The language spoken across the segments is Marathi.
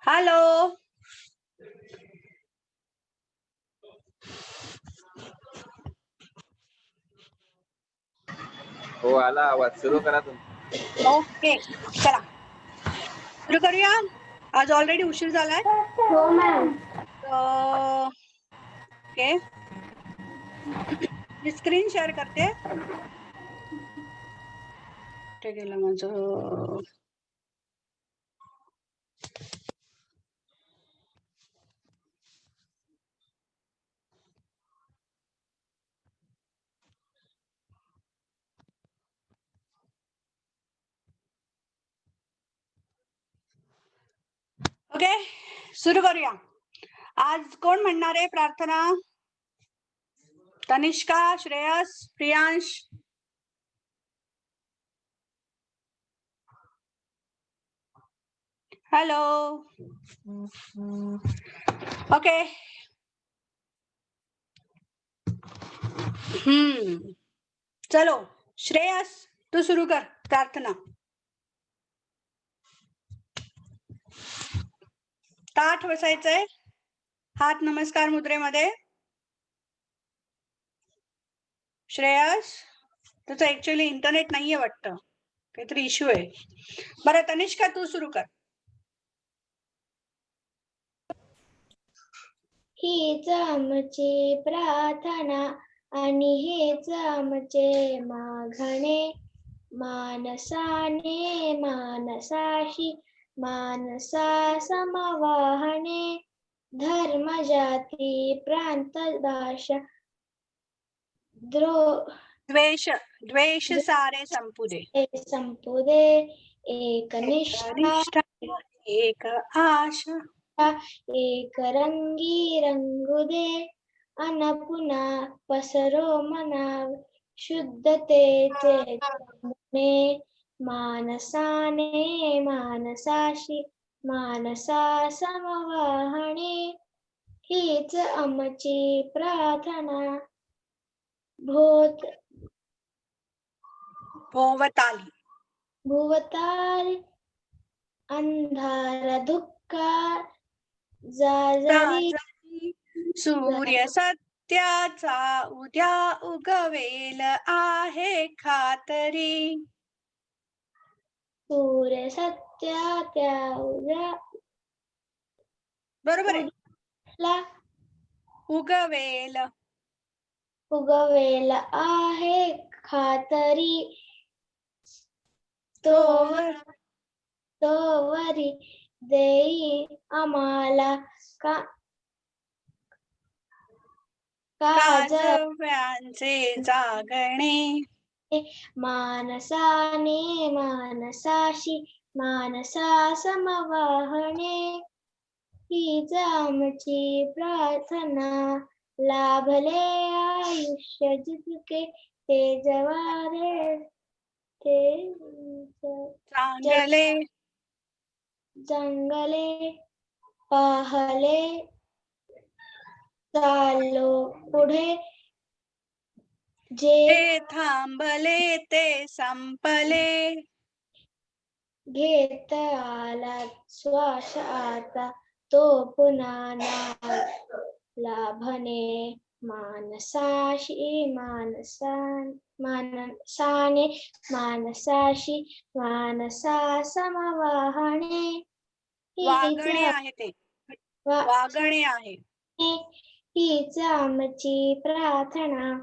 हॅलो. हो आला आवाज. सुरू करा तुम्ही. ओके चला सुरू करूया. आज ऑलरेडी उशीर झालाय. हो मॅम. ओके मी स्क्रीन शेअर करते. कुठे गेलं माझं. ओके सुरू करूया. आज कोण म्हणणार आहे प्रार्थना? तनिष्का, श्रेयस, प्रियांश. हॅलो. ओके चलो श्रेयस तू सुरू कर प्रार्थना. ताठ बसायचंय. हात नमस्कार मुद्रेमध्ये. श्रेयस तुझं ऍक्च्युअली इंटरनेट नाहीये वाटतं. काहीतरी इश्यू आहे. बरं तनिष्का तू सुरू कर. हीच आमची प्रार्थना आणि हेच आमचे मागणे. मानसाने मानसाशी मानसा समवाहने. धर्म जाती प्रांत भाषा द्वेष द्वेष सारे संपू दे. संपू दे. एकनिष्ठा एक आशा एक रंगी रंगू दे. अन पुन्हा पसरो मना शुद्धतेचे चांदणे. मानसाने मानसाशी मानसा समवाहणे. हीच आमची प्रार्थना. भोवताली भुवताली अंधार धुक्कार जाजरी. सूर्य सत्याचा उद्या उगवेल आहे खातरी. सूर्य सत्याच्या उद्या बरोबर आहे. उगवेल उगवेल आहे खातरी. तोवरी देई आम्हाला काजव्यांचे जागणे. मानसाने मानसाशी मानसा समवाहणे. हीच आमची प्रार्थना. लाभले आयुष्य जितके ते जवारे ते जंगले पाहले चालो पुढे. जे थांबले ते संपले. घेत आला श्वास आता तो पुन्हा ना लाभणे. मानसाशी मानसाने मानसाशी मानसा समवाहणे. वागणे आहे ते. वागणे आहे. हीच आमची प्रार्थना.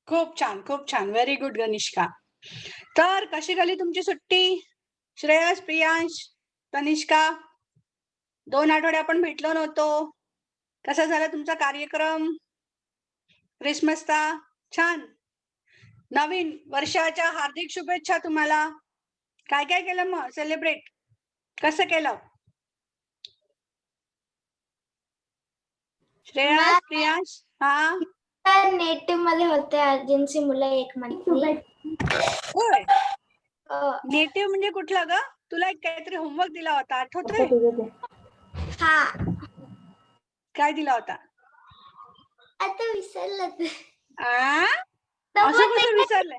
खूप छान खूप छान. Very good Ganishka. तर कशी गेली तुमची सुट्टी? श्रेयस, प्रियांश, तनिष्का 2 आठवडे आपण भेटलो नव्हतो. कसा झाला तुमचा कार्यक्रम क्रिसमसचा? छान. नवीन वर्षाच्या हार्दिक शुभेच्छा तुम्हाला. काय काय केलं मग सेलिब्रेट? कसं केलं? श्रेयस, प्रियांश. हा नेटिव्ह मध्ये होते अर्जन्सी मुलं 1 महिने. होय. नेटिव्ह म्हणजे कुठला ग? तुला एक काहीतरी होमवर्क दिला होता आठवतोय? हा काय दिला होता? आता विसरलं. असं कसं विसरलंय?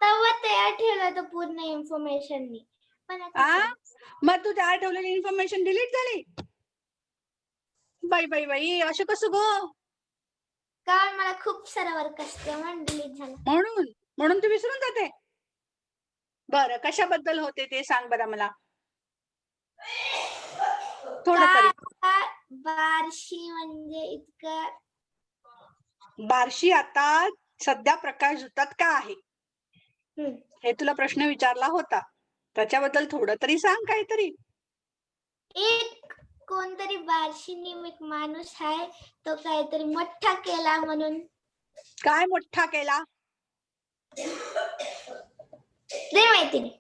तेव्हा तयार ठेवलं होतं पूर्ण इन्फॉर्मेशन मी. पण मग तू त्यावर ठेवलेली इन्फॉर्मेशन डिलीट झाली? बाई बाई बाई, असं कसं गो? कारण मला खूप सारा वर्क असते म्हणून डिलीट झालं. म्हणून तू विसरून जाते? बरं, कशाबद्दल होते ते सांग बरं मला थोडं तरी. बार्शी म्हणजे इतकं. बार्शी आता सध्या प्रकाश झोतात का आहे हे तुला प्रश्न विचारला होता, त्याच्याबद्दल थोडं तरी सांग काहीतरी. एक कोणतरी बार्शी निमित्त माणूस आहे, तो काहीतरी मोठा केला म्हणून. काय मोठा केला? ते माहिती नाही.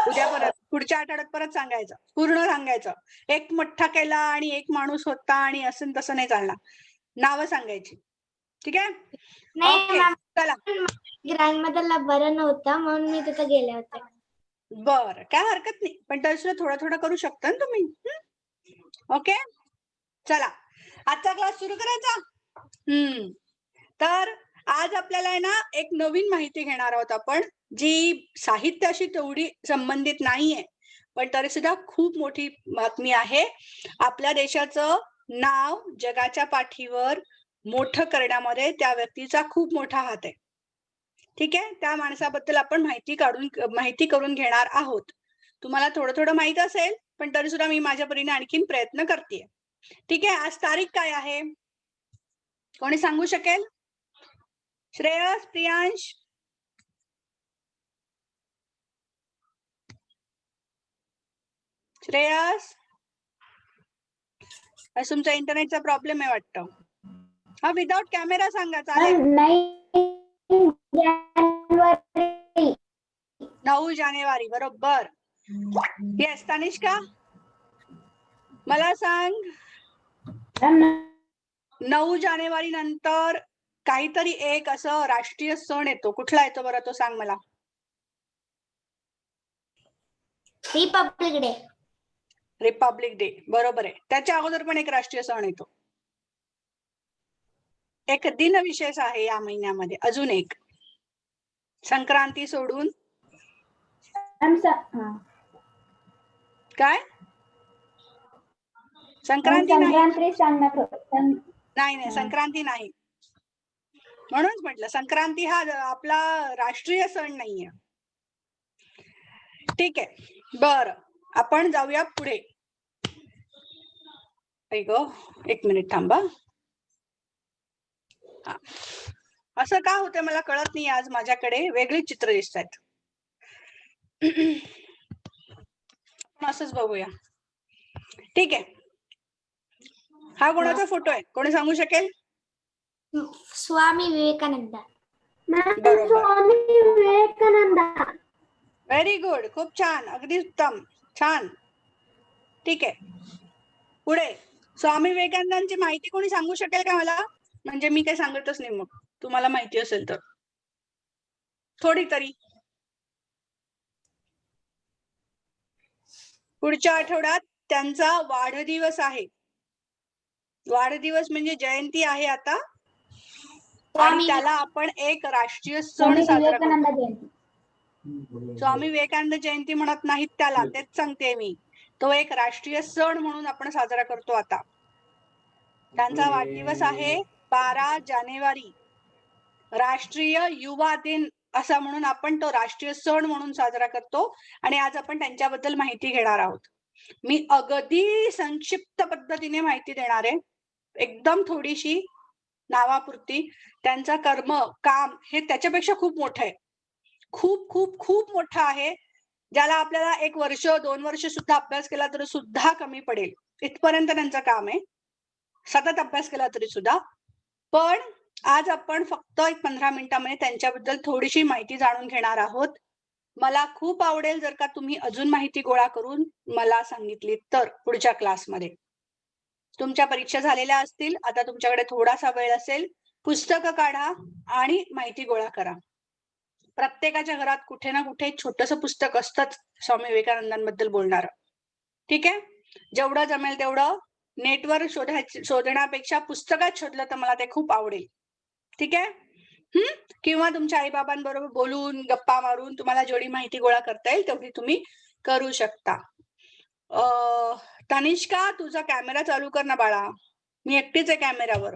उद्या परत पुढच्या आठवड्यात परत सांगायचं, पूर्ण सांगायचं. एक मोठा केला आणि एक माणूस होता आणि असं तसं नाही चालणार, नावं सांगायची. ठीक आहे? नाही, चला. ग्रँडमदरला बरं नव्हतं म्हणून मी तिथे गेले होते. बरं, काय हरकत नाही, पण तसं थोडं थोडं करू शकता ना तुम्ही. ओके, चला आजचा क्लास सुरू करायचा. तर आज आपल्याला आहे ना एक नवीन माहिती घेणार आहोत आपण, जी साहित्याशी तेवढी संबंधित नाहीये, पण तरी सुद्धा खूप मोठी बातमी आहे. आपल्या देशाचं नाव जगाच्या पाठीवर मोठं करण्यामध्ये त्या व्यक्तीचा खूप मोठा हात आहे. ठीक आहे, त्या माणसाबद्दल आपण माहिती करून घेणार आहोत. तुम्हाला थोडं थोडं माहित असेल, पण तरी सुद्धा मी माझ्या परीने आणखीन प्रयत्न करते. ठीक आहे, आज तारीख काय आहे कोणी सांगू शकेल? श्रेयस, प्रियांश? श्रेयस, तुमचा इंटरनेटचा प्रॉब्लेम आहे वाटतं. हा, विदाउट कॅमेरा सांगा चालेल. 9 जानेवारी बरोबर. येस, तनिष्का मला सांग, 9 जानेवारी नंतर काहीतरी एक असं राष्ट्रीय सण येतो, कुठला येतो बरं तो सांग मला. Republic day. रिपब्लिक डे बरोबर आहे. त्याच्या अगोदर पण एक राष्ट्रीय सण येतो, एक दिनविशेष आहे या महिन्यामध्ये, अजून एक संक्रांती सोडून. काय? संक्रांती नाही, संक्रांती नाही. म्हणूनच म्हटलं संक्रांती हा आपला राष्ट्रीय सण नाहीये. ठीक आहे, बर आपण जाऊया पुढे. एक मिनिट थांबा. असं का होतंय मला कळत नाही, आज माझ्याकडे वेगळी चित्र दिसत आहेत. असंच बघूया. ठीक आहे, हा कोणाचा फोटो आहे कोणी सांगू शकेल? स्वामी विवेकानंद. स्वामी विवेकानंद, व्हेरी गुड, खूप छान, अगदी उत्तम, छान. ठीक आहे, पुढे स्वामी विवेकानंदांची माहिती कोणी सांगू शकेल का मला? म्हणजे मी काही सांगतच नाही, मग तुम्हाला माहिती असेल तर थोडी तरी. पुढच्या आठवड्यात त्यांचा वाढदिवस आहे. वाढदिवस म्हणजे जयंती आहे आता, आणि त्याला आपण एक राष्ट्रीय सण साजरा करतो. स्वामी विवेकानंद जयंती म्हणत नाहीत त्याला, तेच सांगते मी. तो एक राष्ट्रीय सण म्हणून आपण साजरा करतो आता. त्यांचा वाढदिवस आहे 12 जानेवारी, राष्ट्रीय युवा दिन असा म्हणून आपण तो राष्ट्रीय सण म्हणून साजरा करतो. आणि आज आपण त्यांच्याबद्दल माहिती घेणार आहोत. मी अगदी संक्षिप्त पद्धतीने माहिती देणार आहे, एकदम थोडीशी नावापुरती. त्यांचा काम हे त्याच्यापेक्षा खूप मोठं आहे, खूप खूप खूप मोठं आहे, ज्याला आपल्याला 1 वर्ष 2 वर्ष सुद्धा अभ्यास केला तरी सुद्धा कमी पडेल, इथपर्यंत त्यांचं काम आहे, सतत अभ्यास केला तरी सुद्धा. पण आज आपण फक्त 15 मिनिटांमध्ये त्यांच्याबद्दल थोडीशी माहिती जाणून घेणार आहोत. मला खूप आवडेल जर का तुम्ही अजून माहिती गोळा करून मला सांगितली तर. पुढच्या क्लासमध्ये तुमच्या परीक्षा झालेल्या असतील, आता तुमच्याकडे थोडासा वेळ असेल, पुस्तकं काढा आणि माहिती गोळा करा. प्रत्येकाच्या घरात कुठे ना कुठे छोटंसं पुस्तक असतंच स्वामी विवेकानंदांबद्दल बोलणारं. ठीक आहे, जेवढं जमेल तेवढं नेटवर शोधण्यापेक्षा पुस्तकात शोधलं तर मला ते खूप आवडेल. ठीक आहे, किंवा तुमच्या आईबाबांबरोबर बोलून गप्पा मारून तुम्हाला जेवढी माहिती गोळा करता येईल तेवढी तुम्ही करू शकता. तनिष्का, तुझा कॅमेरा चालू कर ना बाळा. मी एकटीच आहे कॅमेरावर.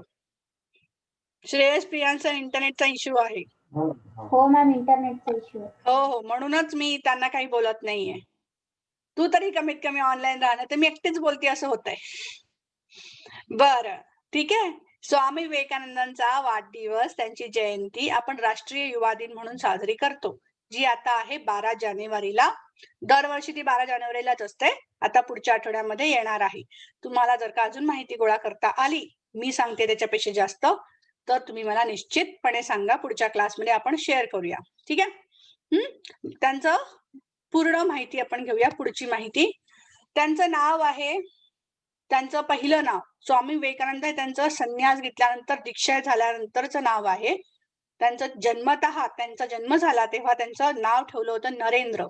श्रेयस, प्रियांचा इंटरनेटचा इश्यू आहे. हो मॅम, इंटरनेटचा इश्यू. हो, म्हणूनच मी त्यांना काही बोलत नाहीये. तू तरी कमीत कमी ऑनलाईन राहणं, तर मी एकटीच बोलते असं होतंय. बरं, ठीक आहे. स्वामी विवेकानंदांचा वाढदिवस, त्यांची जयंती आपण राष्ट्रीय युवा दिन म्हणून साजरी करतो, जी आता आहे 12 जानेवारीला. दरवर्षी ती 12 जानेवारीलाच असते. आता पुढच्या आठवड्यामध्ये येणार आहे. तुम्हाला जर का अजून माहिती गोळा करता आली, मी सांगते त्याच्यापेक्षा जास्त, तर तुम्ही मला निश्चितपणे सांगा. पुढच्या क्लासमध्ये आपण शेअर करूया. ठीक आहे. त्यांचं पूर्ण माहिती आपण घेऊया. पुढची माहिती, त्यांचं नाव आहे, त्यांचं पहिलं नाव स्वामी विवेकानंद आहे. त्यांचं संन्यास घेतल्यानंतर, दीक्षा झाल्यानंतरचं नाव आहे. त्यांचा जन्म झाला तेव्हा त्यांचं नाव ठेवलं होतं नरेंद्र.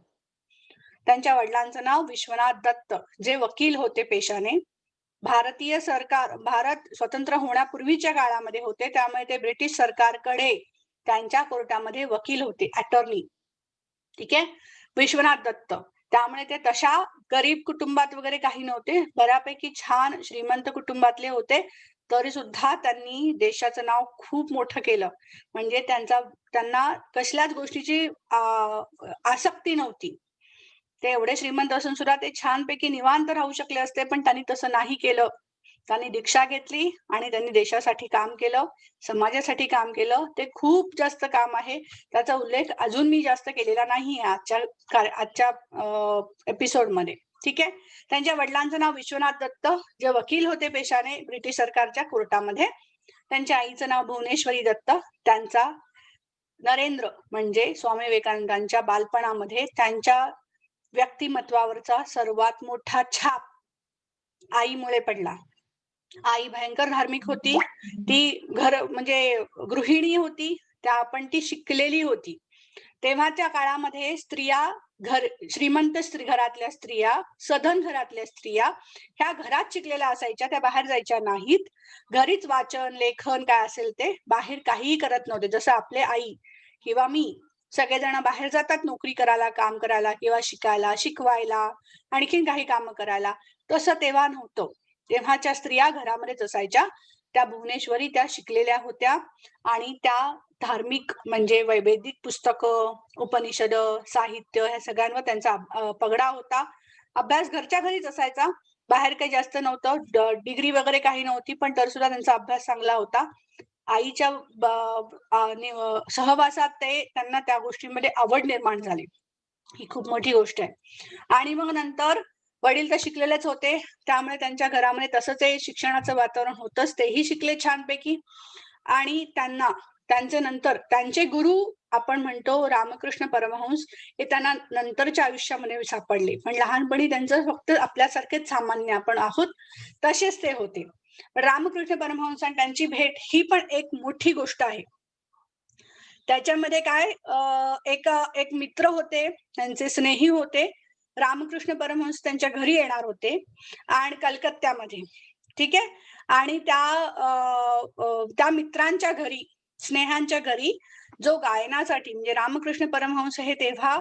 त्यांच्या वडिलांचं नाव विश्वनाथ दत्त, जे वकील होते पेशाने. भारत स्वतंत्र होण्यापूर्वीच्या काळामध्ये होते, त्यामुळे ते ब्रिटिश सरकारकडे त्यांच्या कोर्टामध्ये वकील होते, अटॉर्नी. ठीक आहे. विश्वनाथ दत्त, त्यामुळे ते तशा गरीब कुटुंबात वगैरे काही नव्हते, बऱ्यापैकी छान श्रीमंत कुटुंबातले होते. तरी सुद्धा त्यांनी देशाचं नाव खूप मोठं केलं. म्हणजे त्यांना कसल्याच गोष्टीची आसक्ती नव्हती. ते एवढे श्रीमंत असून सुद्धा ते छानपैकी निवांत राहू शकले असते, पण त्यांनी तसं नाही केलं. त्यांनी दीक्षा घेतली आणि त्यांनी देशासाठी काम केलं, समाजासाठी काम केलं. ते खूप जास्त काम आहे, त्याचा उल्लेख अजून मी जास्त केलेला नाही आजच्या एपिसोडमध्ये. ठीक आहे. त्यांच्या वडिलांचं नाव विश्वनाथ दत्त, जे वकील होते पेशाने ब्रिटिश सरकारच्या कोर्टामध्ये. त्यांच्या आईचं नाव भुवनेश्वरी दत्त. त्यांचा नरेंद्र म्हणजे स्वामी विवेकानंदांच्या बालपणामध्ये त्यांच्या व्यक्तिमत्वावरचा सर्वात मोठा छाप आईमुळे पडला. आई भयंकर धार्मिक होती. ती म्हणजे गृहिणी होती, पण ती शिकलेली होती. तेव्हाच्या काळामध्ये स्त्रिया, श्रीमंत घरातल्या स्त्रिया, सधन घरातल्या स्त्रिया ह्या घरात शिकलेल्या असायच्या, त्या बाहेर जायच्या नाहीत. घरीच वाचन लेखन काय असेल ते, बाहेर काहीही करत नव्हते. जसं आपले आई किंवा मी सगळेजण बाहेर जातात नोकरी करायला, काम करायला, किंवा शिकायला, शिकवायला, आणखीन काही काम करायला, तसं तेव्हा नव्हतं. तेव्हाच्या स्त्रिया घरामध्येच असायच्या. त्या भुवनेश्वरी त्या शिकलेल्या होत्या आणि त्या धार्मिक म्हणजे वैदिक पुस्तकं, उपनिषद, साहित्य ह्या सगळ्यांवर त्यांचा पगडा होता. अभ्यास घरच्या घरीच असायचा, बाहेर काही जास्त नव्हतं. डिग्री वगैरे काही नव्हती, पण तर सुद्धा त्यांचा अभ्यास चांगला होता. आईच्या सहवासात त्यांना त्या गोष्टींमध्ये आवड निर्माण झाली. ही खूप मोठी गोष्ट आहे. आणि मग नंतर वडील तर शिकलेलेच होते, त्यामुळे त्यांच्या घरामध्ये तसंच शिक्षणाचं वातावरण होतंच. तेही शिकले छानपैकी. आणि त्यांचे नंतर त्यांचे गुरु आपण म्हणतो रामकृष्ण परमहंस, हे त्यांना नंतरच्या आयुष्यामध्ये सापडले. पण लहानपणी त्यांचं फक्त आपल्यासारखेच सामान्य आपण आहोत तसेच ते होते. रामकृष्ण परमहंस आणि त्यांची भेट ही पण एक मोठी गोष्ट आहे. त्याच्यामध्ये काय, एक मित्र होते, त्यांचे स्नेही होते. रामकृष्ण परमहंस त्यांच्या घरी येणार होते आणि कलकत्त्यामध्ये. ठीक आहे. आणि त्या मित्रांच्या घरी, स्नेहांच्या घरी जो गायनासाठी, म्हणजे रामकृष्ण परमहंस हे तेव्हा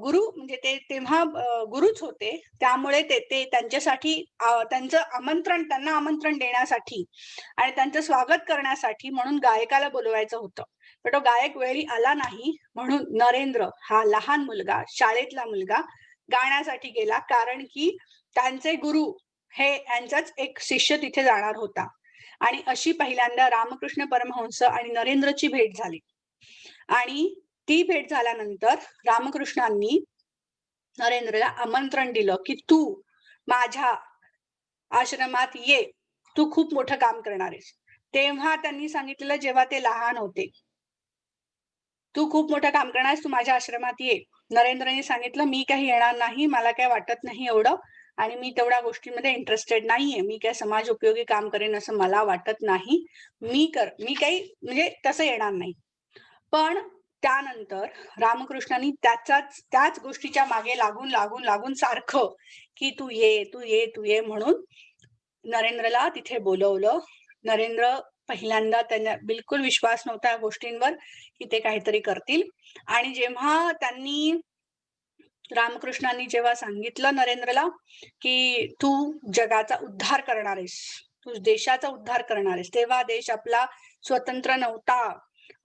गुरु, म्हणजे ते तेव्हा गुरुच होते, त्यामुळे ते त्यांच्यासाठी त्यांना आमंत्रण देण्यासाठी आणि त्यांचं स्वागत करण्यासाठी म्हणून गायकाला बोलवायचं होतं. पण तो गायक वेळी आला नाही, म्हणून नरेंद्र हा लहान मुलगा, शाळेतला मुलगा गाण्यासाठी गेला. कारण की त्यांचे गुरु हे यांचाच एक शिष्य तिथे जाणार होता. आणि अशी पहिल्यांदा रामकृष्ण परमहंस आणि नरेंद्रची भेट झाली. आणि ती भेट झाल्यानंतर रामकृष्णांनी नरेंद्रला आमंत्रण दिलं की तू माझ्या आश्रमात ये, तू खूप मोठं काम करणार आहेस. तेव्हा त्यांनी सांगितलेलं, जेव्हा ते लहान होते, तू खूप मोठं काम करणार आहेस, तू माझ्या आश्रमात ये. नरेंद्रने सांगितलं, मी काही येणार नाही, मला काय वाटत नाही एवढं, आणि मी तेवढ्या गोष्टींमध्ये इंटरेस्टेड नाहीये. मी काय समाज उपयोगी काम करेन असं मला वाटत नाही. मी काही म्हणजे तसं येणार नाही. पण त्यानंतर रामकृष्णांनी त्याच गोष्टीच्या मागे लागून सारखं की तू ये म्हणून नरेंद्रला तिथे बोलवलं. नरेंद्र पहिल्यांदा त्यांना बिलकुल विश्वास नव्हता या गोष्टींवर की ते काहीतरी करतील. आणि जेव्हा त्यांनी रामकृष्णांनी जेव्हा सांगितलं नरेंद्रला की तू जगाचा उद्धार करणार आहेस, तू देशाचा उद्धार करणार आहेस, तेव्हा देश आपला स्वतंत्र नव्हता.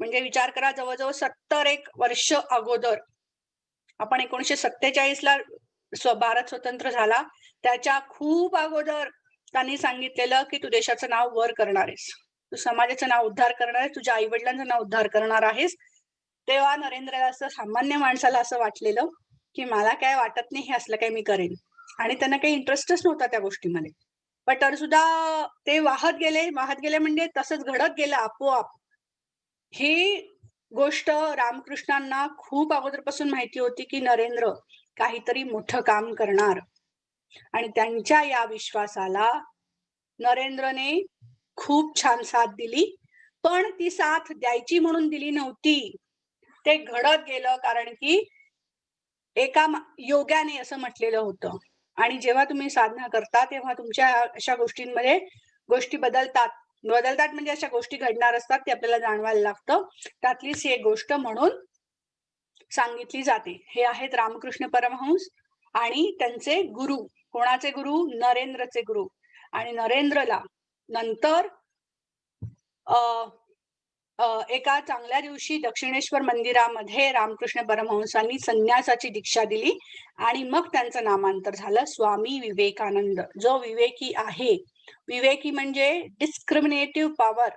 म्हणजे विचार करा, जवळजवळ 70 वर्ष अगोदर, आपण 1947ला भारत स्वतंत्र झाला, त्याच्या खूप अगोदर त्यांनी सांगितलेलं की तू देशाचं नाव वर करणार आहेस, तू समाजाचं नाव उद्धार करणार आहेस, तुझ्या आई वडिलांचं नाव उद्धार करणार आहेस. तेव्हा नरेंद्रला असं, सामान्य माणसाला असं वाटलेलं की मला काय वाटत नाही, हे असलं काय मी करेन, आणि त्यांना काही इंटरेस्टच नव्हता त्या गोष्टीमध्ये. पण तरी सुद्धा ते वाहत गेले म्हणजे तसंच घडत गेलं आपोआप. ही गोष्ट रामकृष्णांना खूप अगोदरपासून माहिती होती की नरेंद्र काहीतरी मोठं काम करणार, आणि त्यांच्या या विश्वासाला नरेंद्रने खूप छान साथ दिली. पण ती साथ द्यायची म्हणून दिली नव्हती, ते घडत गेलं कारण की एका योगाने असं म्हटलेलं होतं. आणि जेव्हा तुम्ही साधना करता तेव्हा तुमच्या अशा गोष्टींमध्ये गोष्टी बदलतात म्हणजे अशा गोष्टी घडणार असतात, ते आपल्याला जाणवायला लागतं. त्यातलीच एक गोष्ट म्हणून सांगितली जाते. हे आहेत रामकृष्ण परमहंस आणि त्यांचे गुरु. कोणाचे गुरु? नरेंद्रचे गुरु. आणि नरेंद्रला नंतर एका चांगल्या दिवशी दक्षिणेश्वर मंदिरामध्ये रामकृष्ण परमहंसांनी संन्यासाची दीक्षा दिली आणि मग त्यांचं नामांतर झालं स्वामी विवेकानंद. जो विवेकी आहे, विवेकी म्हणजे डिस्क्रिमिनेटिव्ह पॉवर,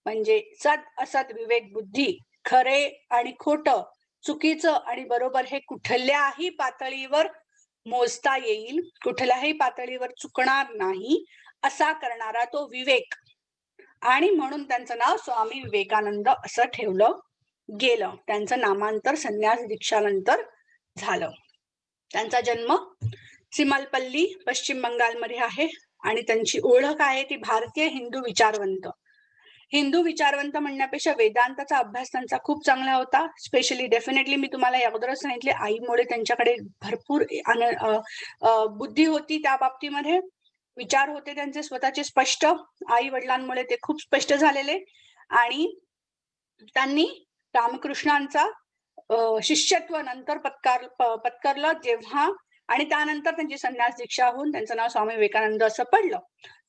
म्हणजे सद असद विवेक बुद्धी, खरे आणि खोटं, चुकीचं आणि बरोबर हे कुठल्याही पातळीवर मोजता येईल, कुठल्याही पातळीवर चुकणार नाही असा करणारा तो विवेक. आणि म्हणून त्यांचं नाव स्वामी विवेकानंद असं ठेवलं गेलं. त्यांचं नामांतर संन्यास दीक्षानंतर झालं. त्यांचा जन्म सिमलपल्ली पश्चिम बंगालमध्ये आहे आणि त्यांची ओळख आहे ती भारतीय हिंदू विचारवंत. हिंदू विचारवंत म्हणण्यापेक्षा वेदांताचा अभ्यास त्यांचा खूप चांगला होता. स्पेशली डेफिनेटली मी तुम्हाला अगोदरच सांगितले, आईमुळे त्यांच्याकडे भरपूर बुद्धी होती, त्या बाबतीमध्ये विचार होते त्यांचे स्वतःचे स्पष्ट, आई वडिलांमुळे ते खूप स्पष्ट झालेले. आणि त्यांनी रामकृष्णांचा शिष्यत्व नंतर पत्करलं जेव्हा, आणि त्यानंतर त्यांची संन्यास दीक्षा होऊन त्यांचं नाव स्वामी विवेकानंद असं पडलं.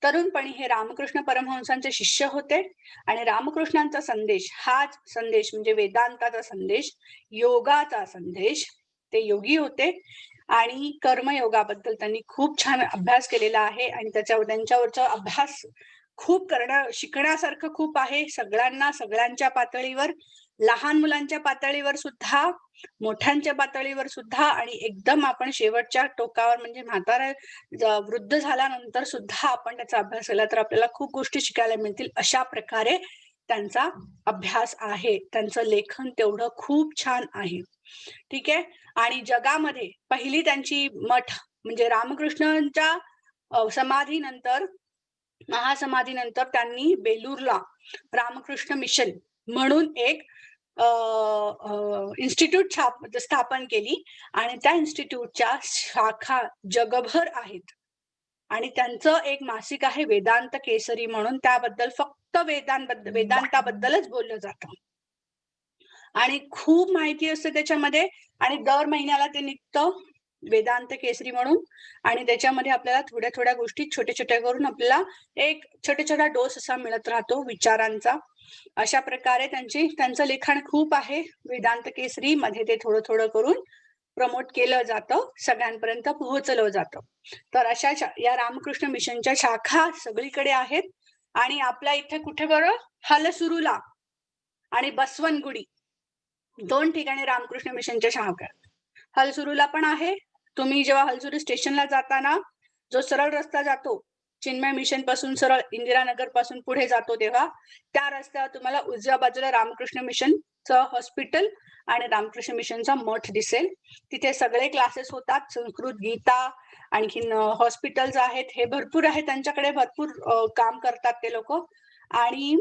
तरुणपणी हे रामकृष्ण परमहंसांचे शिष्य होते आणि रामकृष्णांचा संदेश, हाच संदेश म्हणजे वेदांताचा संदेश, योगाचा संदेश. ते योगी होते आणि कर्मयोगाबद्दल त्यांनी खूप छान अभ्यास केलेला आहे आणि त्यांच्यावरचा अभ्यास खूप शिकण्यासारखं खूप आहे. सगळ्यांना, सगळ्यांच्या पातळीवर, लहान मुलांच्या पातळीवर सुद्धा, मोठ्यांच्या पातळीवर सुद्धा, आणि एकदम आपण शेवटच्या टोकावर म्हणजे म्हातारा वृद्ध झाल्यानंतर सुद्धा आपण त्याचा अभ्यास केला तर आपल्याला खूप गोष्टी शिकायला मिळतील. अशा प्रकारे त्यांचा अभ्यास आहे. त्यांचं लेखन तेवढं खूप छान आहे. ठीक आहे. आणि जगामध्ये पहिली त्यांची मठ म्हणजे रामकृष्णांच्या समाधीनंतर, महासमाधीनंतर त्यांनी बेलूरला रामकृष्ण मिशन म्हणून एक इन्स्टिट्यूट स्थापन केली आणि त्या इन्स्टिट्यूटच्या शाखा जगभर आहेत. आणि त्यांचं एक मासिक आहे वेदांत केसरी म्हणून, त्याबद्दल फक्त वेदांताबद्दलच बोललं जातं आणि खूप माहिती असते त्याच्यामध्ये. आणि दर महिन्याला ते निघतं वेदांत केसरी म्हणून, आणि त्याच्यामध्ये आपल्याला थोड्या थोड्या गोष्टी छोट्या छोट्या करून आपल्याला एक छोटा डोस असा मिळत राहतो विचारांचा. अशा प्रकारे त्यांचं लिखाण खूप आहे. वेदांत केसरी मध्ये ते थोडं थोडं करून प्रमोट केलं जातं, सगळ्यांपर्यंत पोहोचलं जातं. तर अशा या रामकृष्ण मिशनच्या शाखा सगळीकडे आहेत. आणि आपल्या इथे कुठे बरं, हलसुरुला आणि बसवनगुडी, 2 ठिकाणी रामकृष्ण मिशनच्या शाखा. हलसुरुला पण आहे. तुम्ही जेव्हा हलसुरू स्टेशनला जाताना जो सरळ रस्ता जातो चिन्मय मिशन पासून, सरळ इंदिरानगर पासून पुढे जातो, तेव्हा त्या रस्त्यावर तुम्हाला उजव्या बाजूला रामकृष्ण मिशनचं हॉस्पिटल आणि रामकृष्ण मिशनचा मठ दिसेल. तिथे सगळे क्लासेस होतात, संस्कृत, गीता, आणखीन हॉस्पिटल्स आहेत, हे भरपूर आहे त्यांच्याकडे, भरपूर काम करतात ते लोक. आणि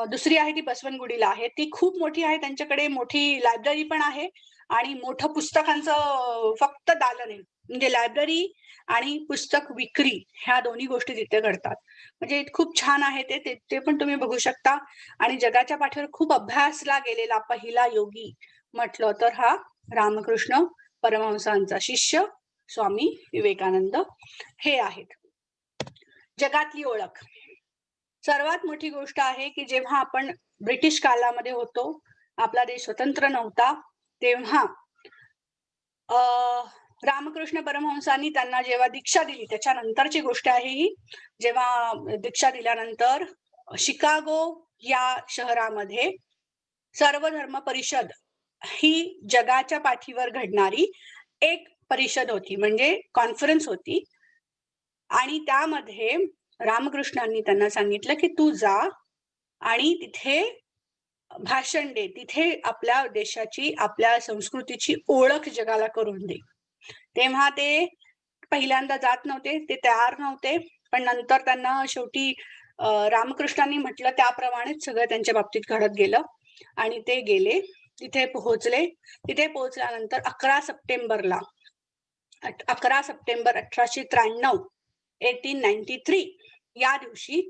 दुसरी आहे ती बसवनगुडीला आहे, ती खूप मोठी आहे, त्यांच्याकडे मोठी लायब्ररी पण आहे आणि मोठं पुस्तकांचं फक्त दालन आहे. म्हणजे लायब्ररी आणि पुस्तक विक्री ह्या दोन्ही गोष्टी तिथे घडतात. म्हणजे खूप छान आहे ते पण तुम्ही बघू शकता. आणि जगाच्या पाठीवर खूप अभ्यासला गेलेला पहिला योगी म्हटलं तर हा रामकृष्ण परमहंसांचा शिष्य स्वामी विवेकानंद हे आहेत. जगातली ओळख सर्वात मोठी गोष्ट आहे की जेव्हा आपण ब्रिटिश कालामध्ये होतो, आपला देश स्वतंत्र नव्हता, तेव्हा रामकृष्ण परमहंसांनी त्यांना जेव्हा दीक्षा दिली, त्याच्यानंतरची गोष्ट आहे ही. जेव्हा दीक्षा दिल्यानंतर शिकागो या शहरामध्ये सर्वधर्म परिषद ही जगाच्या पाठीवर घडणारी एक परिषद होती, म्हणजे कॉन्फरन्स होती. आणि त्यामध्ये रामकृष्णांनी त्यांना सांगितलं की तू जा आणि तिथे भाषण दे, तिथे आपल्या देशाची, आपल्या संस्कृतीची ओळख जगाला करून दे. तेव्हा ते पहिल्यांदा जात नव्हते, ते तयार नव्हते, पण नंतर त्यांना शेवटी रामकृष्णांनी म्हटलं त्याप्रमाणेच सगळं त्यांच्या बाबतीत घडत गेलं आणि ते गेले, तिथे पोहोचले. तिथे पोहोचल्यानंतर 11 सप्टेंबर 1893 1893 या दिवशी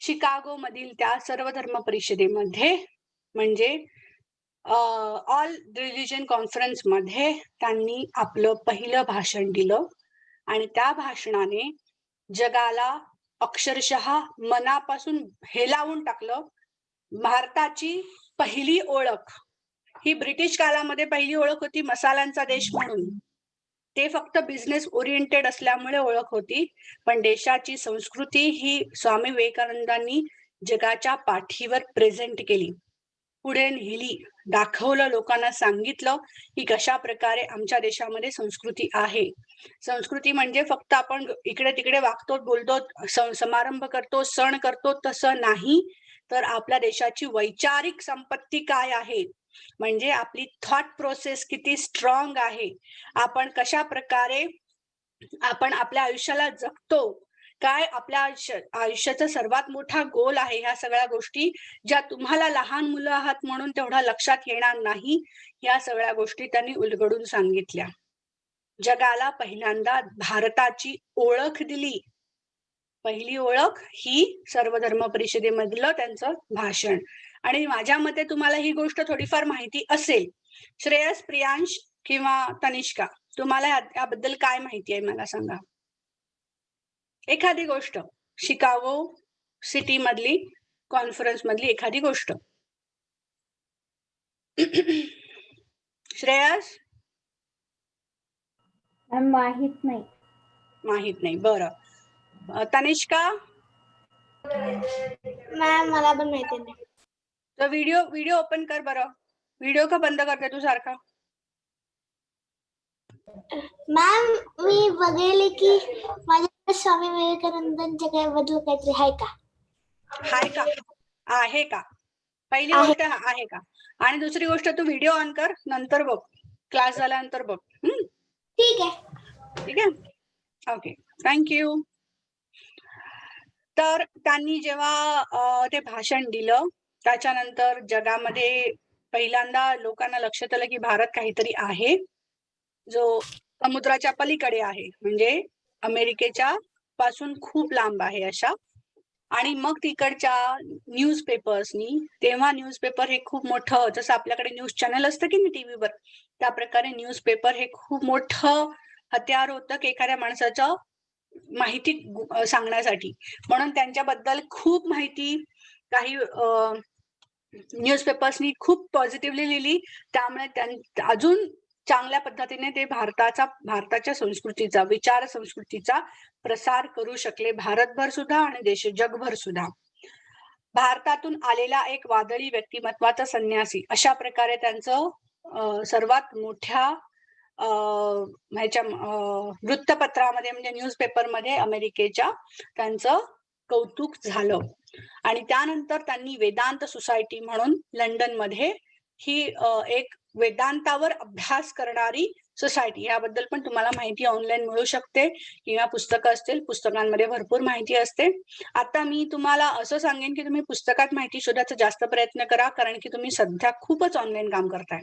शिकागो मधील त्या सर्वधर्म परिषदेमध्ये म्हणजे ऑल रिलिजन कॉन्फरन्स मध्ये त्यांनी आपलं पहिलं भाषण दिलं आणि त्या भाषणाने जगाला अक्षरशः मनापासून हेलावून टाकलं. भारताची पहिली ओळख ही ब्रिटिश काळामध्ये पहिली ओळख होती मसाल्यांचा देश म्हणून. ते फक्त बिझनेस ओरिएंटेड असल्यामुळे ओळख होती, पण देशाची संस्कृती ही स्वामी विवेकानंदांनी जगाच्या पाठीवर प्रेझेंट केली, पुढे नेली, दाखवलं, लोकांना सांगितलं की कशा प्रकारे आमच्या देशामध्ये संस्कृती आहे. संस्कृती म्हणजे फक्त आपण इकडे तिकडे वागतो, बोलतो, समारंभ करतो, सण करतो तसं नाही, तर आपल्या देशाची वैचारिक संपत्ती काय आहे, म्हणजे आपली थॉट प्रोसेस किती स्ट्रॉंग आहे, आपण कशा प्रकारे आपण आपल्या आयुष्याला जगतो, काय आपल्या आयुष्याचा सर्वात मोठा गोल आहे, ह्या सगळ्या गोष्टी ज्या तुम्हाला लहान मुलं आहात म्हणून तेवढा लक्षात येणार नाही, या सगळ्या गोष्टी त्यांनी उलगडून सांगितल्या. जगाला पहिल्यांदा भारताची ओळख दिली. पहिली ओळख ही सर्वधर्म परिषदेमधलं त्यांचं भाषण. आणि माझ्या मते तुम्हाला ही गोष्ट थोडीफार माहिती असेल. श्रेयस, प्रियांश किंवा तनिष्का, तुम्हाला याबद्दल काय माहिती आहे मला सांगा. एखादी गोष्ट, शिकागो सिटी मधली कॉन्फरन्स मधली एखादी गोष्ट. श्रेयस? माहित नाही. माहित नाही, बरं. तनिष्का? मॅम मला पण माहिती नाही. तर व्हिडिओ ओपन कर बरं. व्हिडिओ का बंद करते तू सारखा? मॅम मी बघेल की माझ्या स्वामी विवेकानंदांच्या काय बद्दल काहीतरी आहे का. हाय का, आहे का, पहिली गोष्ट आहे का. आणि दुसरी गोष्ट तू व्हिडिओ ऑन कर, नंतर बघ, क्लास झाल्यानंतर बघ. ठीक आहे. ठीक आहे, ओके, थँक्यू. तर त्यांनी जेव्हा ते भाषण दिलं त्याच्यानंतर जगामध्ये पहिल्यांदा लोकांना लक्षात आलं की भारत काहीतरी आहे जो समुद्राच्या पलीकडे आहे, म्हणजे अमेरिकेच्या पासून खूप लांब आहे अशा. आणि मग तिकडच्या न्यूजपेपर्सनी, तेव्हा न्यूजपेपर हे खूप मोठं, जसं आपल्याकडे न्यूज चॅनल असतं की नाही टीव्हीवर, त्या प्रकारे न्यूजपेपर हे खूप मोठं हत्यार होतं की एखाद्या माणसाचं माहिती सांगण्यासाठी. म्हणून त्यांच्याबद्दल खूप माहिती काही न्यूजपेपर्सनी खूप पॉझिटिव्हली लिहिली. त्यामुळे अजून चांगल्या पद्धतीने ते भारताच्या संस्कृतीचा, विचार संस्कृतीचा प्रसार करू शकले, भारतभर सुद्धा आणि जगभर सुद्धा. भारतातून आलेला एक वादळी व्यक्तिमत्वाचा संन्यासी, अशा प्रकारे त्यांचं सर्वात मोठ्या ह्याच्या वृत्तपत्रामध्ये म्हणजे न्यूजपेपरमध्ये अमेरिकेच्या त्यांचं कौतुक झालं. आणि त्यानंतर त्यांनी वेदांत सोसायटी म्हणून लंडन मध्ये ही एक वेदांतावर अभ्यास करणारी सोसायटी, याबद्दल पण तुम्हाला माहिती ऑनलाईन मिळू शकते किंवा पुस्तकं असतील, पुस्तकांमध्ये भरपूर माहिती असते. आता मी तुम्हाला असं सांगेन की तुम्ही पुस्तकात माहिती शोधायचा जास्त प्रयत्न करा, कारण की तुम्ही सध्या खूपच ऑनलाईन काम करताय.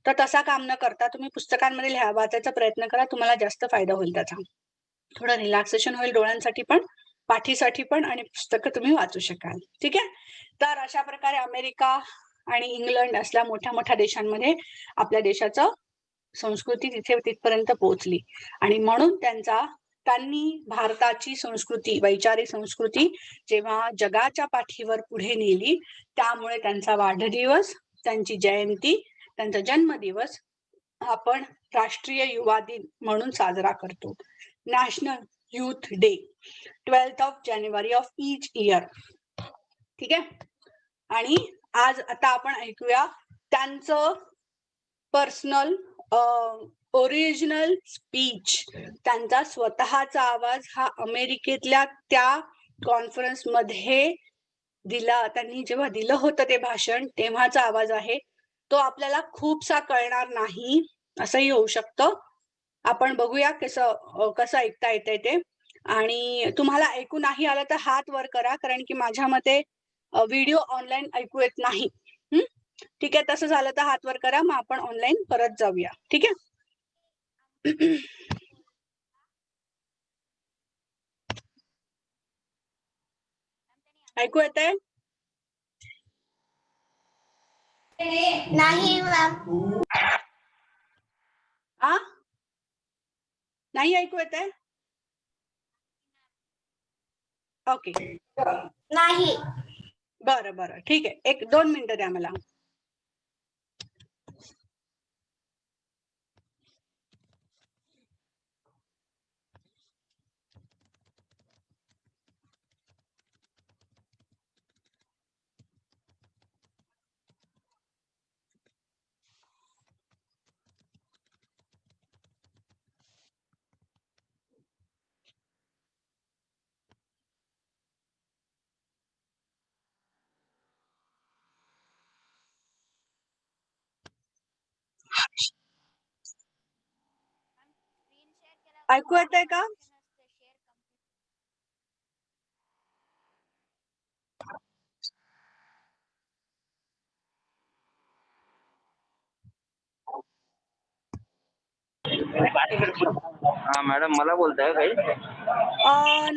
तर तसा काम न करता तुम्ही पुस्तकांमध्ये वाचायचा प्रयत्न करा. तुम्हाला जास्त फायदा होईल त्याचा. थोडं रिलॅक्सेशन होईल डोळ्यांसाठी पण, पाठीसाठी पण आणि पुस्तकं तुम्ही वाचू शकाल. ठीक आहे. तर अशा प्रकारे अमेरिका आणि इंग्लंड असल्या मोठ्या मोठ्या देशांमध्ये आपल्या देशाचं संस्कृती तिथपर्यंत पोहोचली आणि म्हणून त्यांनी भारताची संस्कृती, वैचारिक संस्कृती जेव्हा जगाच्या पाठीवर पुढे नेली, त्यामुळे त्यांचा वाढदिवस, त्यांची जयंती, त्यांचा जन्मदिवस आपण राष्ट्रीय युवा दिन म्हणून साजरा करतो. National youth day 12th of January of each year. ठीक आहे. आणि आज आता आपण ऐकूया त्यांचं पर्सनल ओरिजिनल स्पीच, त्यांचा स्वतःचा आवाज हा अमेरिकेतल्या त्या कॉन्फरन्स मध्ये दिला. त्यांनी जेव्हा दिलं होतं ते भाषण तेव्हाचा आवाज आहे तो. आपल्याला खूपसा कळणार नाही असंही होऊ शकतं. आपण बघूया कसं ऐकता येतंय ते. आणि तुम्हाला ऐकू नाही आलं तर हात वर करा, कारण की माझ्या मते व्हिडिओ ऑनलाईन ऐकू येत नाही. ठीक आहे. तसं झालं तर हात वर करा, मग आपण ऑनलाईन परत जाऊया. ठीक आहे. ऐकू येतंय? नाही मॅम. नाही ऐकू येतंय? ओके. नाही. बरं ठीक आहे. 1-2 मिनिटं द्या मला. ऐकू येतंय का? हा मॅडम, मला बोलताय काही?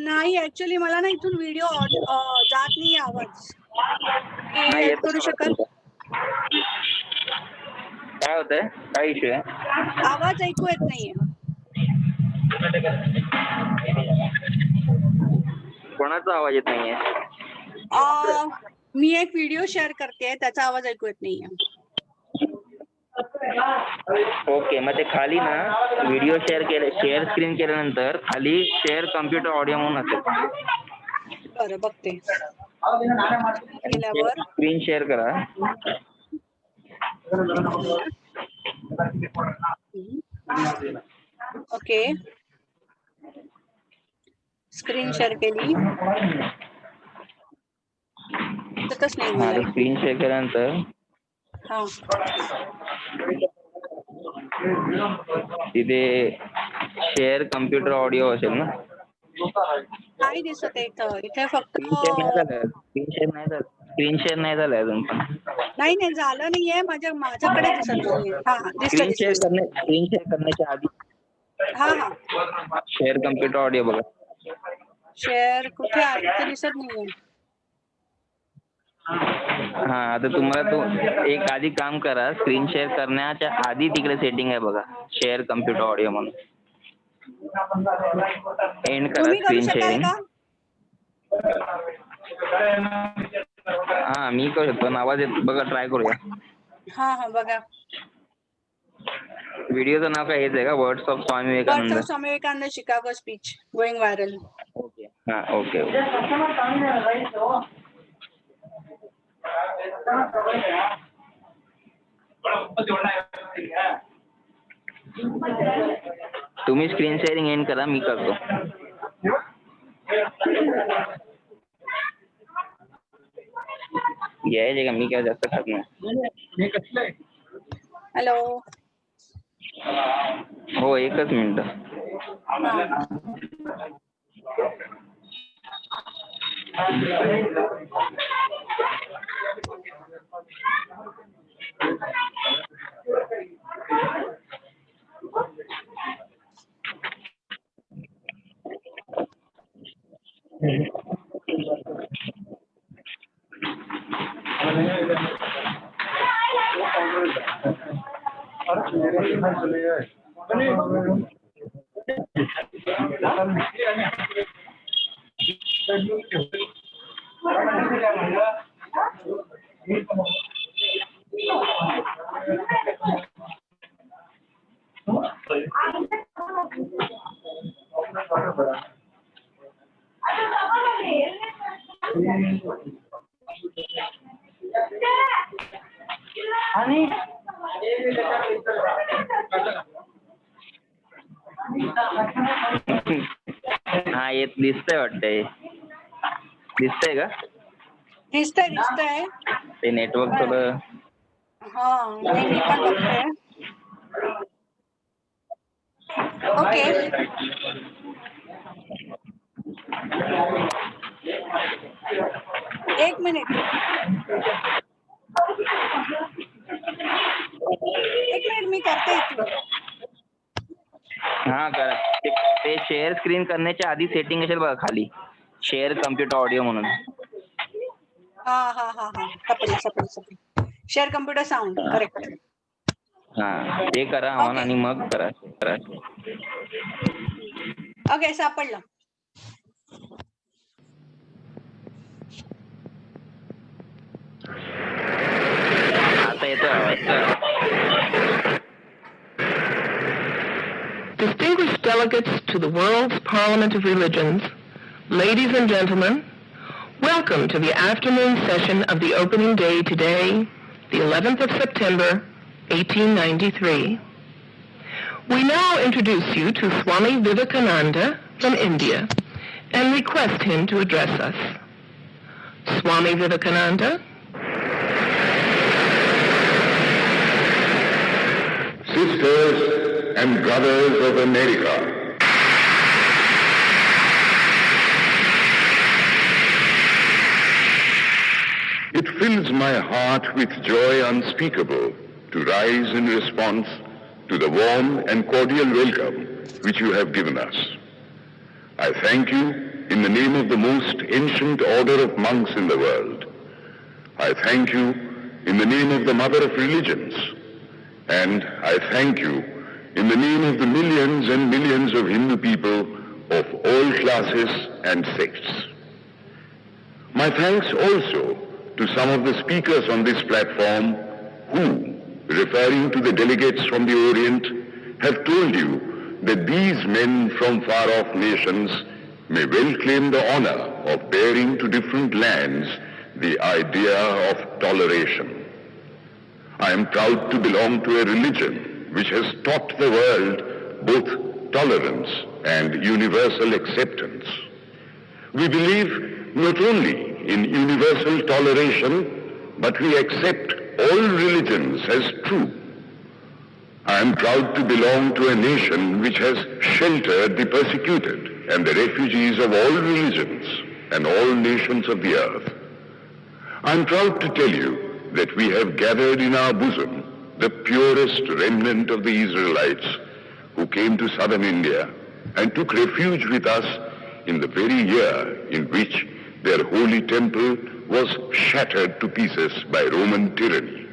नाही, ऍक्च्युली मला ना इथून व्हिडिओ जात नाही आवाज. नाही हेल्प येत करू शकाल? काय होतंय? काय इश्यू आहे? आवाज ऐकू येत नाहीये. कोणाचा आवाज येत नाहीये? मी एक व्हिडिओ शेअर करते, त्याचा आवाज ऐकू येत नाहीये. ओके, मग ते खाली ना व्हिडिओ शेअर स्क्रीन केल्यानंतर खाली शेअर कम्प्युटर ऑडिओ म्हणून असेल. बरं, बघते. केल्यावर स्क्रीन शेअर करा. ओके, स्क्रीन शेअर केली. तसंच नाही मला. स्क्रीन शेअर केल्यानंतर तिथे शेअर कम्प्युटर ऑडिओ असेल ना. नाही दिसत आहे इथे फक्त स्क्रीन शेअर नाही झालं अजून पण. नाही झालं नाहीये. माझ्याकडे दिसत नाहीये. स्क्रीन शेअर दिसतं. करण्याच्या आधी शेअर कम्प्युटर ऑडिओ बघा. शेअर कुठे आहे? इथे दिसत नाहीये. आता तुम्हाला तो एक आधी काम करा. स्क्रीन शेअर करण्याच्या आधी तिकडे सेटिंग आहे बघा, शेअर कम्प्युटर ऑडिओ म्हणून. एंड करा तुम्ही करू स्क्रीन शकाल शेअरिंग. का? मी करू शकतो. आवाज येत बघा, ट्राय करूया. बघा. व्हिडिओचं नाव काय हेच आहे का? Words of Swami Vivekananda. Words of Swami Vivekananda Chicago speech going viral. Okay. Okay. तुम्ही स्क्रीन शेअरिंग एंड करा, मी करतो. यायचे का? मी काय जास्त खात नाही. हॅलो. हो, एकच मिनिट. हा येत दिसतंय वाटतंय. दिसतंय का? दिसतंय. ते नेटवर्क थोडं. हा नाही मी पण बघते. ओके. एक मिनिट मी करते इथून. हा करा. ते शेअर स्क्रीन करण्याच्या आधी सेटिंग असेल बघा खाली, शेअर कम्प्युटर ऑडिओ म्हणून. हा सापडलं. Share computer sound correct. हा ते करा ऑन आणि मग करा. ओके सापडलं. आता येतोय आवाज. Distinguished delegates to the World's Parliament of Religions, ladies and gentlemen, welcome to the afternoon session of the opening day today, the 11th of September, 1893. We now introduce you to Swami Vivekananda from India and request him to address us. Swami Vivekananda. Sisters and brothers of America, it fills my heart with joy unspeakable to rise in response to the warm and cordial welcome which you have given us. I thank you in the name of the most ancient order of monks in the world. I thank you in the name of the mother of religions. And I thank you in the name of the millions and millions of Hindu people of all classes and sects. My thanks also to some of the speakers on this platform who, referring to the delegates from the Orient, have told you that these men from far-off nations may well claim the honor of bearing to different lands the idea of toleration. I am proud to belong to a religion which has taught the world both tolerance and universal acceptance. We believe not only in universal toleration, but we accept all religions as true. I am proud to belong to a nation which has sheltered the persecuted and the refugees of all religions and all nations of the earth. I am proud to tell you that we have gathered in our bosom the purest remnant of the Israelites who came to southern India and took refuge with us in the very year in which their holy temple was shattered to pieces by Roman tyranny.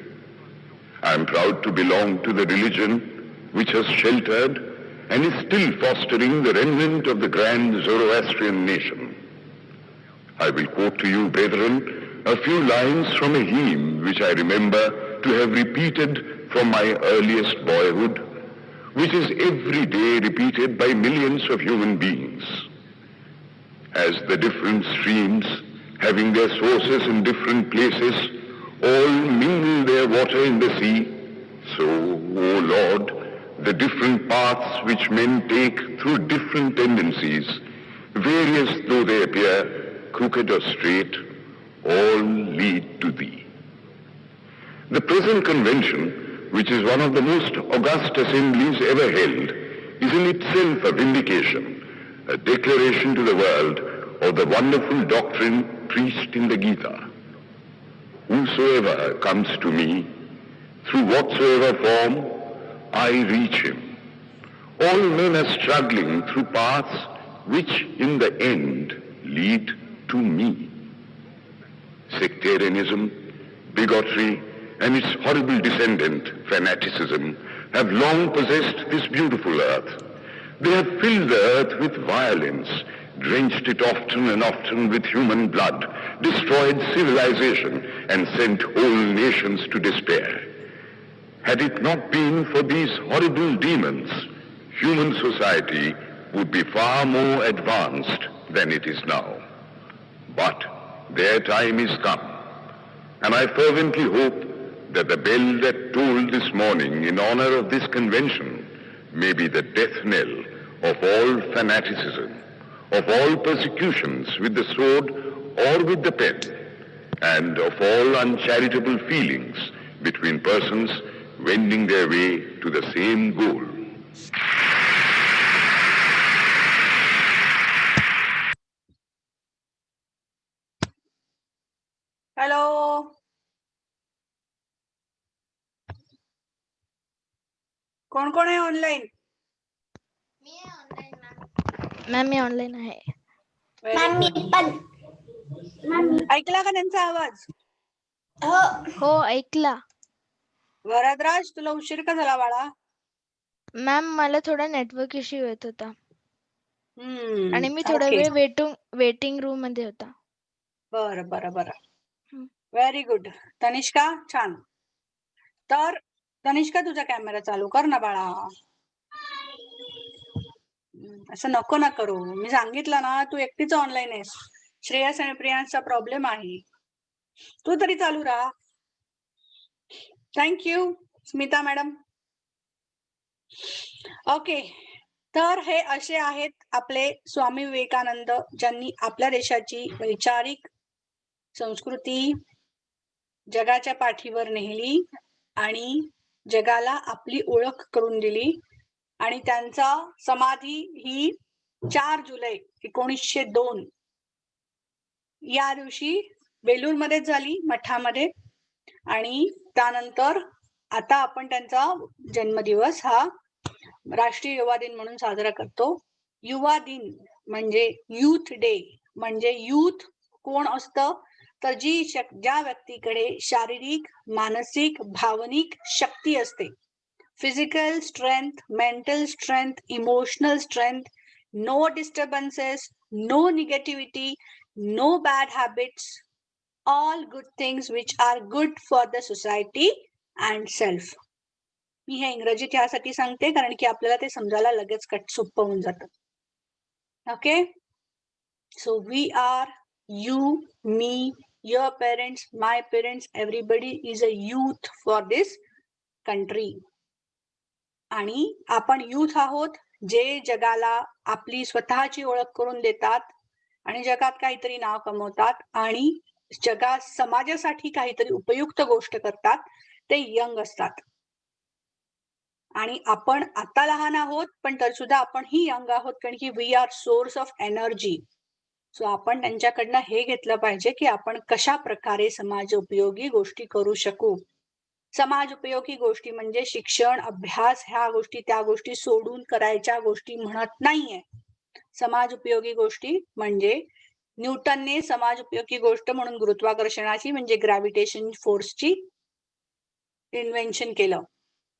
I am proud to belong to the religion which has sheltered and is still fostering the remnant of the grand Zoroastrian nation. I will quote to you, brethren, a few lines from a hymn which I remember to have repeated from my earliest boyhood, which is every day repeated by millions of human beings. As the different streams, having their sources in different places, all mingle their water in the sea, so, O Lord, the different paths which men take through different tendencies, various though they appear, crooked or straight, all lead to thee. The present convention, which is one of the most august assemblies ever held, is in itself a vindication, a declaration to the world of the wonderful doctrine preached in the Gita. Whosoever comes to me, through whatsoever form, I reach him. All men are struggling through paths which in the end lead to me. Sectarianism, bigotry, and its horrible descendant, fanaticism, have long possessed this beautiful earth. They have filled the earth with violence, drenched it often and often with human blood, destroyed civilization, and sent whole nations to despair. Had it not been for these horrible demons, human society would be far more advanced than it is now. But their time is come, and I fervently hope that the bell that tolled this morning in honor of this convention may be the death knell of all fanaticism, of all persecutions with the sword or with the pen, and of all uncharitable feelings between persons wending their way to the same goal. Hello, कोण कोण आहे ऑनलाईन? मॅम मी ऑनलाईन आहे. मॅम मी पण. ऐकला का त्यांचा आवाज? हो. हो ऐकला. वरदराज, तुला उशीर का झाला बाळा? मॅम मला थोडा नेटवर्क इश्यू येत होता आणि मी थोडा ओके. वेळ वेटिंग रूम मध्ये होता. बरं बरं बरं, हं. Very good. तनिष्का, छान. तर तनिष्का, तुझा कॅमेरा चालू कर ना बाळा. असं नको ना करू. मी सांगितलं ना, तू एकटीच ऑनलाईन आहेस. श्रेयस आणि प्रियांशचा प्रॉब्लेम आहे. तू तरी चालू राहा. Thank you Smita madam. ओके, तर हे असे आहेत आपले स्वामी विवेकानंद, ज्यांनी आपल्या देशाची वैचारिक संस्कृती जगाच्या पाठीवर नेली आणि जगाला आपली ओळख करून दिली. आणि त्यांचा समाधी ही 4 जुलै 1902 या दिवशी बेलूरमध्येच झाली, मठामध्ये. आणि त्यानंतर आता आपण त्यांचा जन्मदिवस हा राष्ट्रीय युवा दिन म्हणून साजरा करतो. युवा दिन म्हणजे युथ डे, म्हणजे युथ कोण असतं, तर ज्या व्यक्तीकडे शारीरिक, मानसिक, भावनिक शक्ती असते, physical strength, mental strength, emotional strength, no disturbances, no negativity, no bad habits, all good things which are good for the society and self. मी हे इंग्रजीत यासाठी सांगते कारण की आपल्याला ते समजायला लगेच सोपं होऊन जातं. Okay, so we are, you, me, your parents, my parents, everybody is a youth for this country. आणि आपण यूथ आहोत जे जगाला आपली स्वतःची ओळख करून देतात आणि जगात काहीतरी नाव कमवतात आणि जगात समाजासाठी काहीतरी उपयुक्त गोष्ट करतात. ते यंग असतात. आणि आपण आता लहान आहोत, पण तर सुद्धा आपण ही यंग आहोत, कारण की we are source of energy. So आपण त्यांच्याकडनं हे घेतलं पाहिजे की आपण कशा प्रकारे समाज उपयोगी गोष्टी करू शकू. समाज उपयोगी गोष्टी म्हणजे शिक्षण, अभ्यास, ह्या गोष्टी त्या गोष्टी सोडून करायच्या गोष्टी म्हणत नाहीये. समाज उपयोगी गोष्टी म्हणजे न्यूटनने समाज उपयोगी गोष्ट म्हणून गुरुत्वाकर्षणाची म्हणजे ग्रॅव्हिटेशन फोर्सची इन्व्हेन्शन केलं.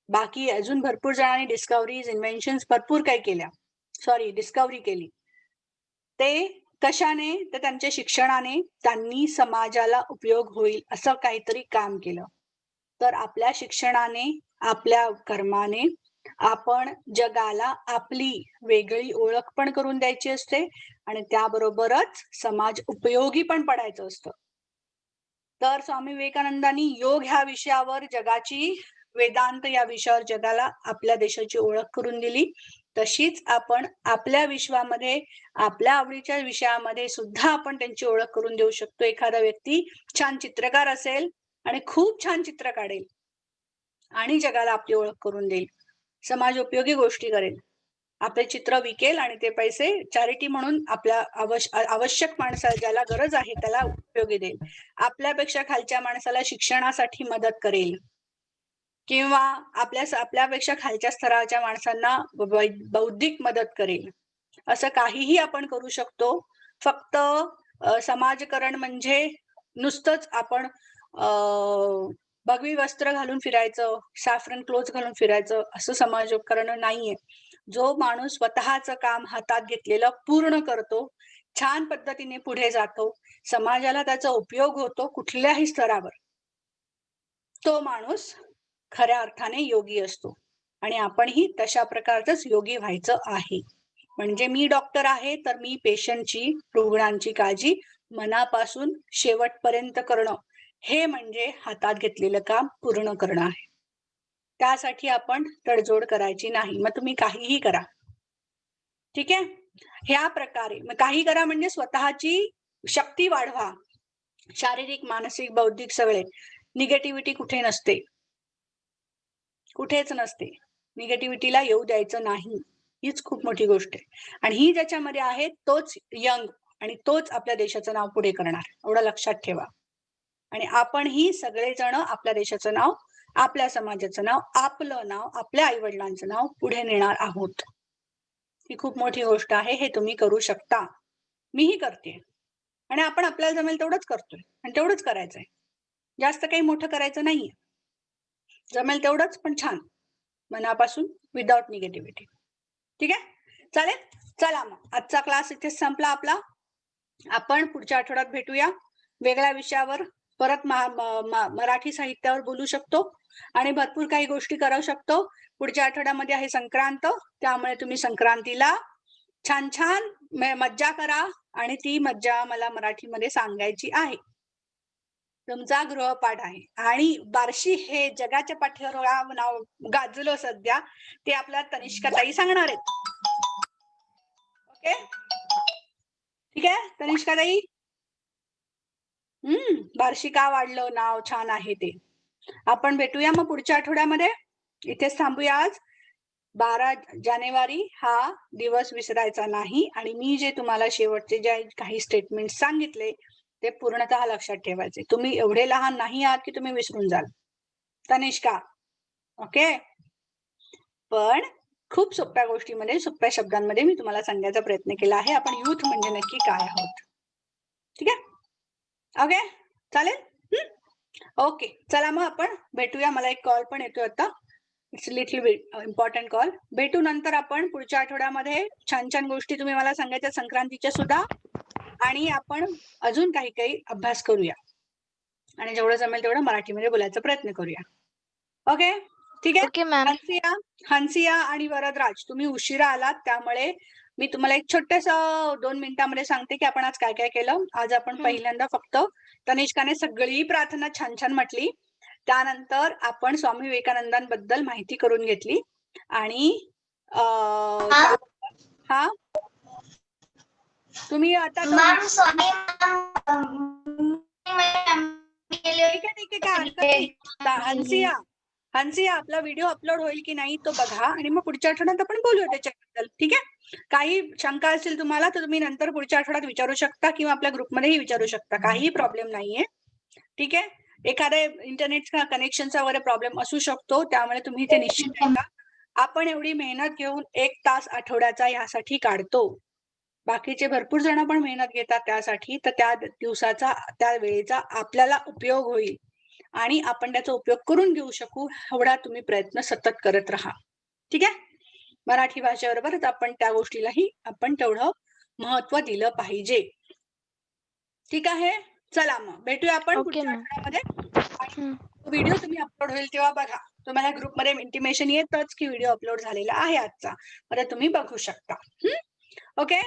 बाकी अजून भरपूर जणांनी डिस्कव्हरीज, इन्व्हेन्शन्स भरपूर काही केल्या, डिस्कव्हरी केली. ते कशाने, तर त्यांच्या शिक्षणाने त्यांनी समाजाला उपयोग होईल असं काहीतरी काम केलं. तर आपल्या शिक्षणाने, आपल्या कर्माने आपण जगाला आपली वेगळी ओळख पण करून द्यायची असते आणि त्याबरोबरच समाज उपयोगी पण पडायचं असतं. तर स्वामी विवेकानंदांनी योग ह्या विषयावर जगाची, वेदांत या विषयावर जगाला आपल्या देशाची ओळख करून दिली. तशीच आपण आपल्या विश्वामध्ये, आपल्या आवडीच्या विषयामध्ये सुद्धा आपण त्यांची ओळख करून देऊ शकतो. एखादा व्यक्ती छान चित्रकार असेल आणि खूप छान चित्र काढेल आणि जगाला आपली ओळख करून देईल, समाज उपयोगी गोष्टी करेल, आपले चित्र विकेल आणि ते पैसे चॅरिटी म्हणून आपल्या आवश्यक माणसाला, ज्याला गरज आहे त्याला उपयोगी देईल. आपल्यापेक्षा खालच्या माणसाला शिक्षणासाठी मदत करेल किंवा आपल्यापेक्षा खालच्या स्तराच्या माणसांना बौद्धिक मदत करेल. असं काहीही आपण करू शकतो. फक्त समाजकारण म्हणजे नुसतंच आपण भगवी वस्त्र घालून फिरायचं, सॅफ्रन क्लोथ घालून फिरायचं असं समाजोपकरण नाहीये. जो माणूस स्वतःचं काम हातात घेतलेलं पूर्ण करतो, छान पद्धतीने पुढे जातो, समाजाला त्याचा उपयोग होतो कुठल्याही स्तरावर, तो माणूस खऱ्या अर्थाने योगी असतो. आणि आपणही तशा प्रकारचंच योगी व्हायचं आहे. म्हणजे मी डॉक्टर आहे तर मी पेशंटची, रुग्णांची काळजी मनापासून शेवटपर्यंत करणं, हे म्हणजे हातात घेतलेलं काम पूर्ण करणं आहे. त्यासाठी आपण तडजोड करायची नाही. मग तुम्ही काहीही करा, ठीक आहे. ह्या प्रकारे मग काही करा म्हणजे स्वतःची शक्ती वाढवा, शारीरिक, मानसिक, बौद्धिक सगळे. निगेटिव्हिटी कुठे नसते, कुठेच नसते. निगेटिव्हिटीला येऊ द्यायचं नाही, हीच खूप मोठी गोष्ट आहे. आणि ही ज्याच्यामध्ये आहे तोच यंग आणि तोच आपल्या देशाचं नाव पुढे करणार, एवढं लक्षात ठेवा. आणि आपणही सगळेजण आपल्या देशाचं नाव, आपल्या समाजाचं नाव, आपलं नाव, आपल्या आई वडिलांचं नाव पुढे नेणार आहोत. ही खूप मोठी गोष्ट आहे. हे तुम्ही करू शकता, मीही करते. आणि आपण आपल्याला जमेल तेवढंच करतोय आणि तेवढंच करायचंय. जास्त काही मोठं करायचं नाहीये. जमेल तेवढंच, पण छान, मनापासून, विदाउट निगेटिव्हिटी. ठीक आहे, चालेल. चला मग आजचा क्लास इथेच संपला आपला. आपण पुढच्या आठवड्यात भेटूया वेगळ्या विषयावर. परत मराठी साहित्यावर बोलू शकतो आणि भरपूर काही गोष्टी करू शकतो. पुढच्या आठवड्यामध्ये आहे संक्रांत, त्यामुळे तुम्ही संक्रांतीला छान छान मज्जा करा आणि ती मज्जा मला मराठीमध्ये सांगायची आहे. तुमचा गृहपाठ आहे. आणि बार्शी हे जगाच्या पाठीवर नाव गाजलं सध्या, ते आपल्याला तनिष्काताई सांगणार आहेत. ओके, ठीक आहे तनिष्काताई. बार्शी का वाढलं नाव, छान आहे ते. आपण भेटूया मग पुढच्या आठवड्यामध्ये. इथेच थांबूया आज. 12 जानेवारी हा दिवस विसरायचा नाही. आणि मी जे तुम्हाला शेवटचे जे काही स्टेटमेंट सांगितले ते पूर्णतः लक्षात ठेवायचे. तुम्ही एवढे लहान नाही आहात की तुम्ही विसरून जाल, तनिष्का. ओके, पण खूप सोप्या गोष्टीमध्ये, सोप्या शब्दांमध्ये मी तुम्हाला सांगण्याचा प्रयत्न केला आहे. आपण युथ म्हणजे नक्की काय आहोत. ठीक आहे, ओके, चालेल. ओके, चला मग आपण भेटूया. मला एक कॉल पण येतोय आता, it's little bit important call. भेटू नंतर आपण पुढच्या आठवड्यामध्ये. छान छान गोष्टी तुम्ही मला सांगायच्या संक्रांतीच्या सुद्धा, आणि आपण अजून काही काही अभ्यास करूया आणि जेवढं जमेल तेवढं मराठीमध्ये बोलायचा प्रयत्न करूया. ओके, ठीक आहे. Okay ma'am. हंसिया आणि वरदराज, तुम्ही उशिरा आलात, त्यामुळे मी तुम्हाला एक छोटस 2 मिनिटांमध्ये सांगते की आपण आज काय काय केलं. आज आपण पहिल्यांदा फक्त तनिष्काने सगळी प्रार्थना छान छान म्हटली. त्यानंतर आपण स्वामी विवेकानंदांबद्दल माहिती करून घेतली. आणि हा तुम्ही आता ठीक आहे, काय हरकत नाही. हंसिया आपला व्हिडिओ अपलोड होईल की नाही तो बघा आणि मग पुढच्या आठवड्यात आपण बोलूया त्याच्याबद्दल. ठीक आहे, काही शंका असेल तुम्हाला तर तुम्ही नंतर पुढच्या आठवड्यात विचारू शकता किंवा आपल्या ग्रुपमध्येही विचारू शकता, काही प्रॉब्लेम नाहीये. ठीक आहे, एखाद्या इंटरनेटचा कनेक्शनचा वगैरे प्रॉब्लेम असू शकतो, त्यामुळे तुम्ही ते निश्चित ऐका. आपण एवढी मेहनत घेऊन 1 तास आठवड्याचा यासाठी काढतो. बाकीचे भरपूर जण पण मेहनत घेतात त्यासाठी, तर त्या दिवसाचा, त्या वेळेचा आपल्याला उपयोग होईल आणि आपण त्याचा उपयोग करून घेऊ शकू, एवढा तुम्ही प्रयत्न सतत करत राहा. ठीक आहे, मराठी भाषेबरोबरच आपण त्या गोष्टीलाही आपण तेवढं महत्व दिलं पाहिजे. ठीक आहे, चला मग भेटूया आपण पुढच्या आठवड्यामध्ये. व्हिडिओ तुम्ही अपलोड होईल तेव्हा बघा. तुम्हाला ग्रुपमध्ये इंटिमेशन येतच की व्हिडिओ अपलोड झालेला आहे आजचा, मध्ये तुम्ही बघू शकता. ओके,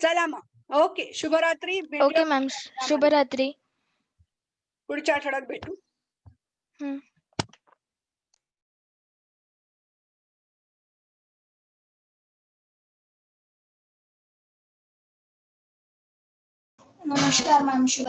चला मग. ओके, शुभरात्री. ओके मॅम, शुभरात्री. पुढच्या आठवड्यात भेटू. नमस्कार मॅम, शुभ